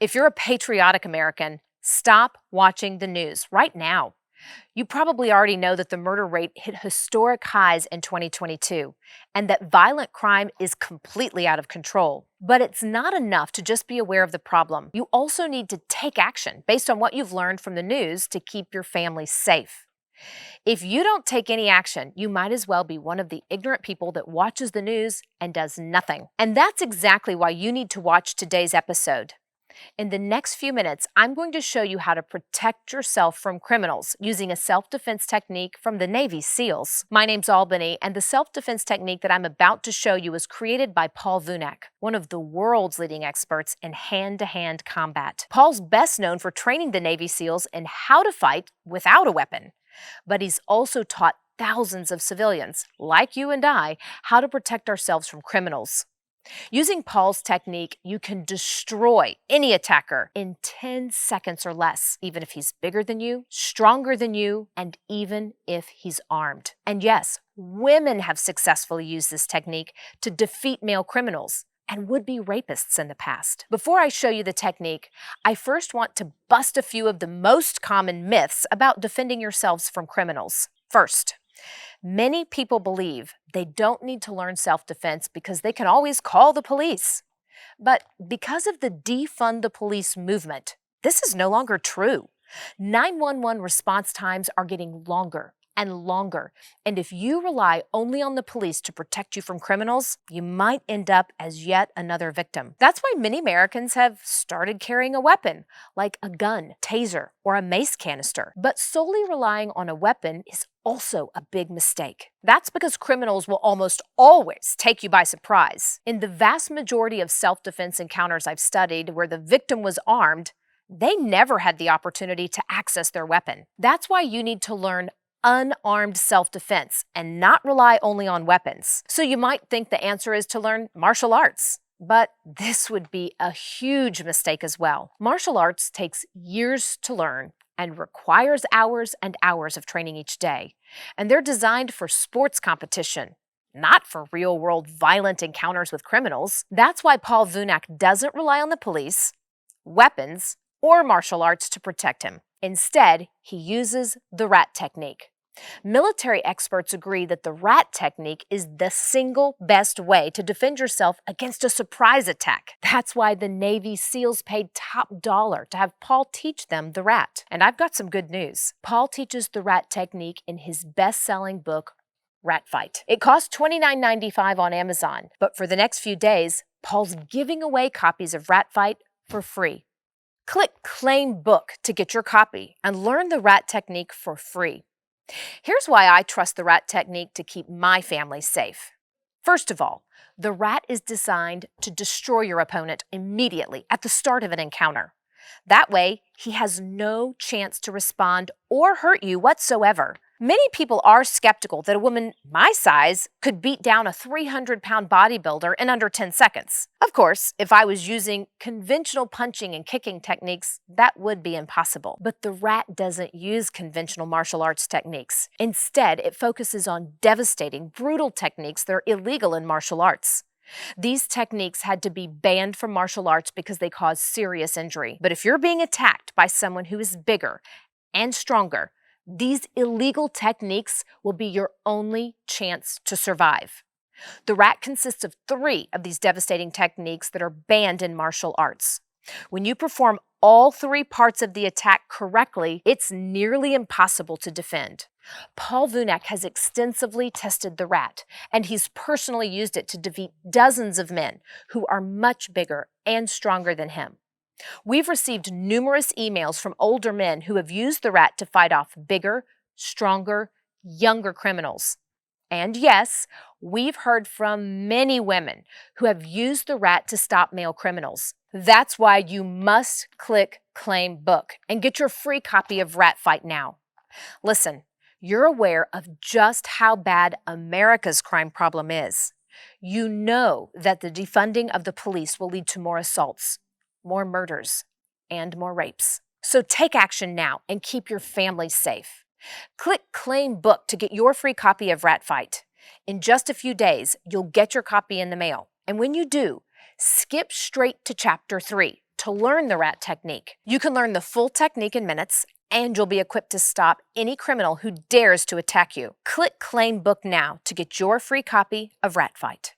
If you're a patriotic American, stop watching the news right now. You probably already know that the murder rate hit historic highs in 2022 and that violent crime is completely out of control. But it's not enough to just be aware of the problem. You also need to take action based on what you've learned from the news to keep your family safe. If you don't take any action, you might as well be one of the ignorant people that watches the news and does nothing. And that's exactly why you need to watch today's episode. In the next few minutes, I'm going to show you how to protect yourself from criminals using a self-defense technique from the Navy SEALs. My name's Albany, and the self-defense technique that I'm about to show you was created by Paul Vunak, one of the world's leading experts in hand-to-hand combat. Paul's best known for training the Navy SEALs in how to fight without a weapon, but he's also taught thousands of civilians, like you and I, how to protect ourselves from criminals. Using Paul's technique, you can destroy any attacker in 10 seconds or less, even if he's bigger than you, stronger than you, and even if he's armed. And yes, women have successfully used this technique to defeat male criminals and would-be rapists in the past. Before I show you the technique, I first want to bust a few of the most common myths about defending yourselves from criminals. First, many people believe they don't need to learn self-defense because they can always call the police. But because of the defund the police movement, this is no longer true. 911 response times are getting longer and longer, and if you rely only on the police to protect you from criminals, you might end up as yet another victim. That's why many Americans have started carrying a weapon, like a gun, taser, or a mace canister. But solely relying on a weapon is also a big mistake. That's because criminals will almost always take you by surprise. In the vast majority of self-defense encounters I've studied where the victim was armed, they never had the opportunity to access their weapon. That's why you need to learn unarmed self-defense and not rely only on weapons. So you might think the answer is to learn martial arts, but this would be a huge mistake as well. Martial arts takes years to learn and requires hours and hours of training each day. And they're designed for sports competition, not for real-world violent encounters with criminals. That's why Paul Vunak doesn't rely on the police, weapons, or martial arts to protect him. Instead, he uses the R.A.T technique. Military experts agree that the R.A.T technique is the single best way to defend yourself against a surprise attack. That's why the Navy SEALs paid top dollar to have Paul teach them the R.A.T. And I've got some good news. Paul teaches the R.A.T technique in his best-selling book, R.A.T Fight. It costs $29.95 on Amazon, but for the next few days, Paul's giving away copies of R.A.T Fight for free. Click Claim Book to get your copy and learn the R.A.T technique for free. Here's why I trust the R.A.T technique to keep my family safe. First of all, the R.A.T is designed to destroy your opponent immediately at the start of an encounter. That way, he has no chance to respond or hurt you whatsoever. Many people are skeptical that a woman my size could beat down a 300-pound bodybuilder in under 10 seconds. Of course, if I was using conventional punching and kicking techniques, that would be impossible. But the R.A.T doesn't use conventional martial arts techniques. Instead, it focuses on devastating, brutal techniques that are illegal in martial arts. These techniques had to be banned from martial arts because they cause serious injury. But if you're being attacked by someone who is bigger and stronger, these illegal techniques will be your only chance to survive. The R.A.T consists of 3 of these devastating techniques that are banned in martial arts. When you perform all 3 parts of the attack correctly, it's nearly impossible to defend. Paul Vunak has extensively tested the R.A.T, and he's personally used it to defeat dozens of men who are much bigger and stronger than him. We've received numerous emails from older men who have used the R.A.T to fight off bigger, stronger, younger criminals. And yes, we've heard from many women who have used the R.A.T to stop male criminals. That's why you must click Claim Book and get your free copy of R.A.T Fight now. Listen, you're aware of just how bad America's crime problem is. You know that the defunding of the police will lead to more assaults, more murders, and more rapes. So take action now and keep your family safe. Click Claim Book to get your free copy of R.A.T Fight. In just a few days, you'll get your copy in the mail. And when you do, skip straight to Chapter 3 to to learn the R.A.T technique. You can learn the full technique in minutes, and you'll be equipped to stop any criminal who dares to attack you. Click Claim Book now to get your free copy of R.A.T Fight.